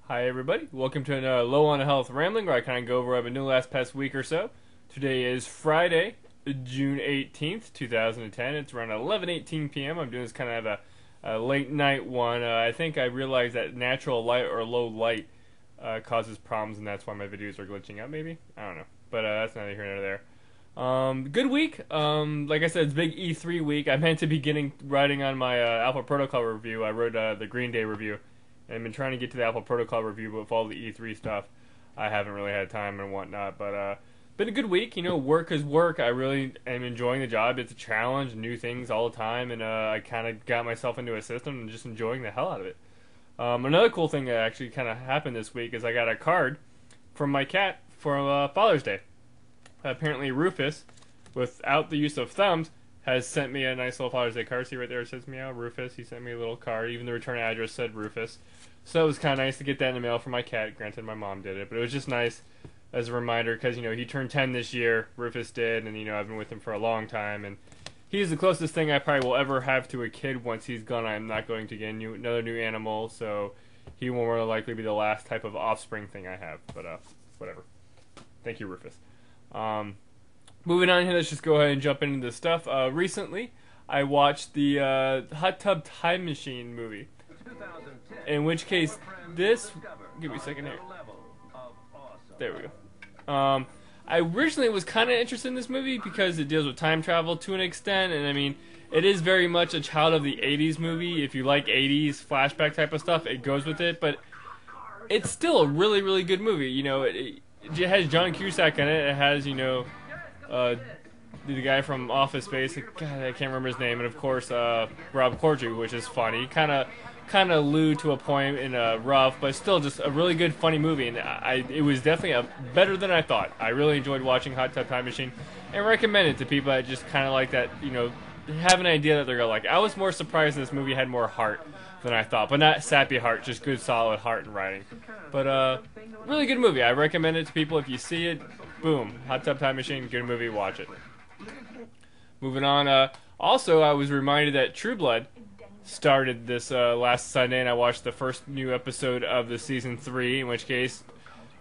Hi everybody, welcome to another Low on Health Rambling where I kind of go over what I've been doing the last past week or so. Today is Friday, June 18th, 2010. It's around 11:18 p.m. I'm doing this kind of a late night one. I think I realized that natural light or low light causes problems, and that's why my videos are glitching out maybe? I don't know, but that's neither here nor there. Good week. Like I said, it's big E3 week. I meant to be writing on my Alpha Protocol review. I wrote the Green Day review. I've been trying to get to the Apple Protocol review, but with all the E3 stuff, I haven't really had time and whatnot. But been a good week. You know, work is work. I really am enjoying the job. It's a challenge, new things all the time, and I kind of got myself into a system and just enjoying the hell out of it. Another cool thing that actually kind of happened this week is I got a card from my cat for Father's Day. Apparently, Rufus, without the use of thumbs, has sent me a nice little Father's Day card. See right there, it says meow, Rufus. He sent me a little card. Even the return address said Rufus. So it was kind of nice to get that in the mail for my cat. Granted, my mom did it, but it was just nice as a reminder because, you know, he turned 10 this year. Rufus did, and, you know, I've been with him for a long time. And he's the closest thing I probably will ever have to a kid once he's gone. I'm not going to get another new animal, so he will more likely be the last type of offspring thing I have. But, whatever. Thank you, Rufus. Moving on here, let's just go ahead and jump into the stuff. Recently, I watched the Hot Tub Time Machine movie. In which case, give me a second here. There we go. I originally was kind of interested in this movie because it deals with time travel to an extent, and I mean, it is very much a child of the 80s movie. If you like 80s flashback type of stuff, it goes with it, but it's still a really, really good movie. You know, it has John Cusack in it. It has, you know, the guy from Office Space. God, I can't remember his name, and of course, Rob Corddry, which is funny. Kind of lewd to a point in rough, but still just a really good, funny movie. And it was definitely better than I thought. I really enjoyed watching Hot Tub Time Machine, and recommend it to people that just kind of like that. You know, have an idea that they're gonna like. I was more surprised this movie had more heart than I thought, but not sappy heart, just good, solid heart and writing. But really good movie. I recommend it to people. If you see it, boom, Hot Tub Time Machine, good movie, watch it. Moving on. Also, I was reminded that True Blood started this last Sunday, and I watched the first new episode of the season 3, in which case,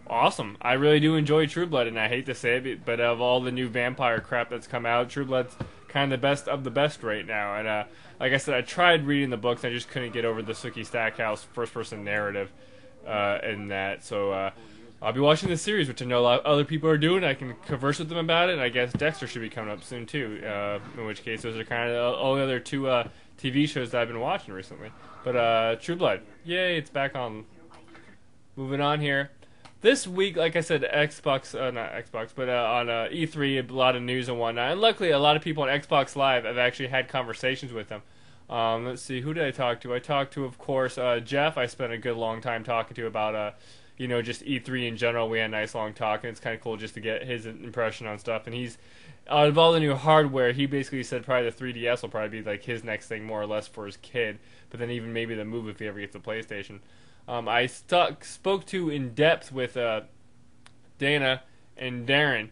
awesome. I really do enjoy True Blood, and I hate to say it, but of all the new vampire crap that's come out, True Blood's kind of the best of the best right now. And like I said, I tried reading the books, I just couldn't get over the Sookie Stackhouse first-person narrative in that, so I'll be watching this series, which I know a lot of other people are doing. I can converse with them about it, and I guess Dexter should be coming up soon, too, in which case those are kind of the only other two TV shows that I've been watching recently. But True Blood, yay, it's back on. Moving on here. This week, like I said, Xbox, not Xbox, but on E3, a lot of news and whatnot. And luckily, a lot of people on Xbox Live have actually had conversations with them. Let's see, who did I talk to? I talked to, of course, Jeff. I spent a good long time talking to about you know, just E3 in general. We had a nice long talk, and it's kind of cool just to get his impression on stuff. And he's, out of all the new hardware, he basically said probably the 3DS will probably be like his next thing more or less for his kid, but then even maybe the Move if he ever gets a PlayStation. I spoke to in depth with Dana and Darren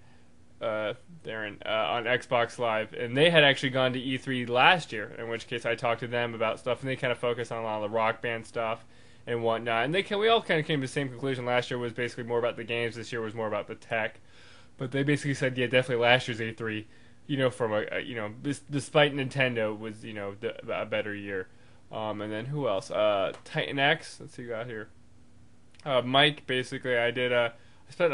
on Xbox Live, and they had actually gone to E3 last year, in which case I talked to them about stuff, and they kind of focused on a lot of the Rock Band stuff and whatnot. And we all kind of came to the same conclusion. Last year was basically more about the games. This year was more about the tech. But they basically said, yeah, definitely last year's E3, you know, from despite Nintendo was, you know, a better year. And then who else? Titan X. Let's see who got here. Mike. Basically, I spent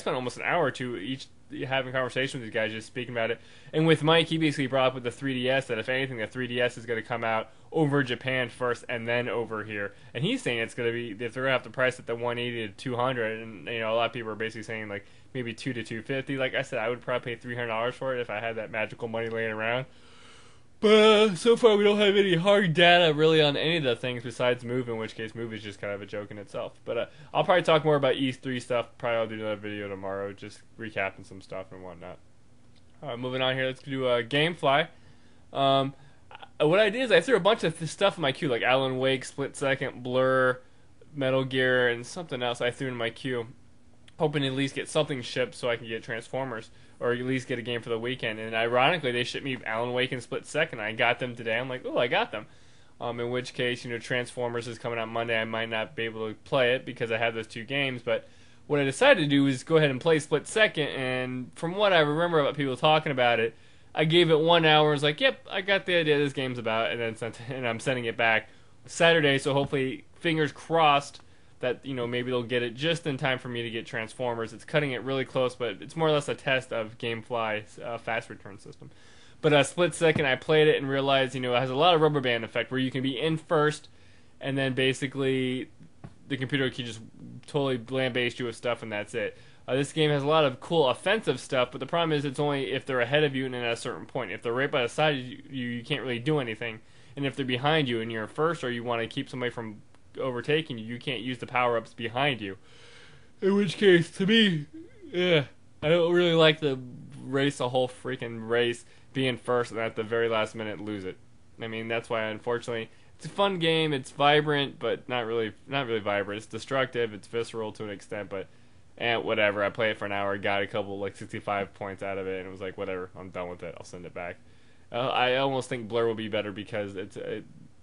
almost an hour or two each having conversations with these guys, just speaking about it. And with Mike, he basically brought up with the 3DS that if anything, the 3DS is going to come out over Japan first and then over here. And he's saying it's going to be, if they're going to have to price it to 180 to 200, and you know, a lot of people are basically saying like maybe 2 to 250. Like I said, I would probably pay $300 for it if I had that magical money laying around. But so far, we don't have any hard data really on any of the things besides Move, in which case Move is just kind of a joke in itself. But I'll probably talk more about E3 stuff. Probably I'll do another video tomorrow, just recapping some stuff and whatnot. Moving on here, let's do Gamefly. What I did is I threw a bunch of stuff in my queue, like Alan Wake, Split Second, Blur, Metal Gear, and something else I threw in my queue, hoping to at least get something shipped so I can get Transformers, or at least get a game for the weekend. And ironically, they shipped me Alan Wake and Split Second. I got them today. I'm like, oh, I got them. In which case, Transformers is coming out Monday. I might not be able to play it because I have those 2 games, but what I decided to do is go ahead and play Split Second, and from what I remember about people talking about it, I gave it 1 hour and was like, yep, I got the idea this game's about, and I'm sending it back Saturday, so hopefully, fingers crossed, that maybe they'll get it just in time for me to get Transformers. It's cutting it really close, but it's more or less a test of Gamefly's fast return system. But Split Second, I played it and realized it has a lot of rubber band effect where you can be in first, and then basically the computer can just totally lambaste you with stuff, and that's it. This game has a lot of cool offensive stuff, but the problem is it's only if they're ahead of you and at a certain point. If they're right by the side of you, you can't really do anything. And if they're behind you and you're first, or you want to keep somebody from overtaking you, you can't use the power-ups behind you. In which case, to me, I don't really like the whole freaking race, being first and at the very last minute lose it. I mean, that's why, unfortunately, it's a fun game. It's vibrant, but not really vibrant. It's destructive. It's visceral to an extent, but whatever. I played it for an hour, got a couple 65 points out of it, and it was like, whatever. I'm done with it. I'll send it back. I almost think Blur will be better because it's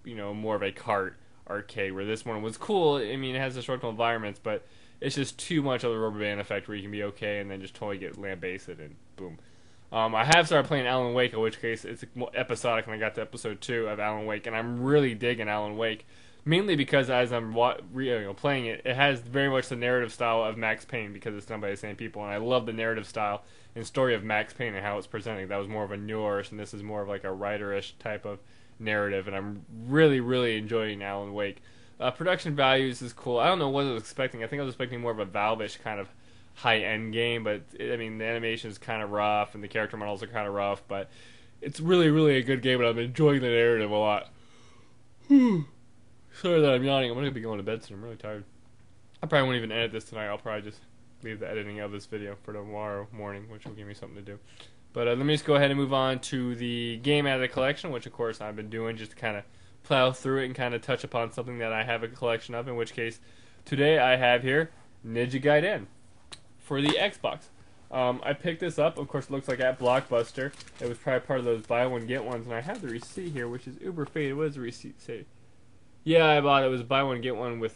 more of a cart arcade, where this one was cool. I mean, it has destructive environments, but it's just too much of the rubber band effect where you can be okay and then just totally get lambasted and boom. I have started playing Alan Wake, in which case it's more episodic, and I got to episode 2 of Alan Wake, and I'm really digging Alan Wake, mainly because as I'm playing it, it has very much the narrative style of Max Payne because it's done by the same people, and I love the narrative style and story of Max Payne and how it's presented. That was more of a noirish, and this is more of like a writer-ish type of narrative, and I'm really, really enjoying Alan Wake. Production values is cool. I don't know what I was expecting. I think I was expecting more of a Valve-ish kind of high-end game, but the animation is kind of rough and the character models are kind of rough, but it's really, really a good game, and I'm enjoying the narrative a lot. Sorry that I'm yawning. I'm going to be going to bed soon. I'm really tired. I probably won't even edit this tonight. I'll probably just leave the editing of this video for tomorrow morning, which will give me something to do. But let me just go ahead and move on to the game out of the collection, which of course I've been doing just to kind of plow through it and kind of touch upon something that I have a collection of, in which case today I have here Ninja Gaiden for the Xbox. I picked this up, of course it looks like at Blockbuster. It was probably part of those buy one get ones, and I have the receipt here, which is uber faded. What does the receipt say? Yeah, I bought it. It was buy one get one with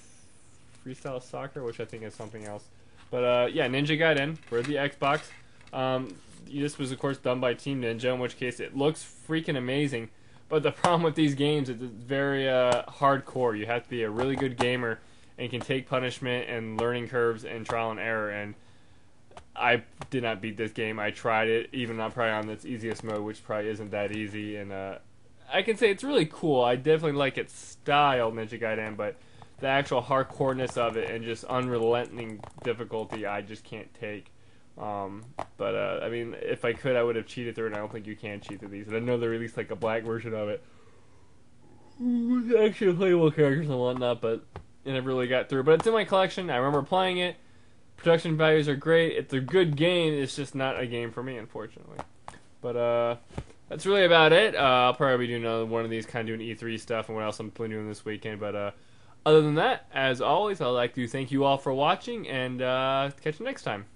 Freestyle Soccer, which I think is something else. But yeah, Ninja Gaiden for the Xbox. This was of course done by Team Ninja, in which case it looks freaking amazing. But the problem with these games is it's very hardcore. You have to be a really good gamer and can take punishment and learning curves and trial and error. And I did not beat this game. I tried it, even not probably on its easiest mode, which probably isn't that easy. And I can say it's really cool. I definitely like its style, Ninja Gaiden, but the actual hardcoreness of it and just unrelenting difficulty, I just can't take. I mean, if I could, I would have cheated through it, and I don't think you can cheat through these. And I know they released like a black version of it with actually playable characters and whatnot, but I never really got through. But it's in my collection. I remember playing it. Production values are great. It's a good game. It's just not a game for me, unfortunately. But that's really about it. I'll probably be doing another one of these, kind of doing E3 stuff and what else I'm planning doing this weekend. But other than that, as always, I'd like to thank you all for watching, and catch you next time.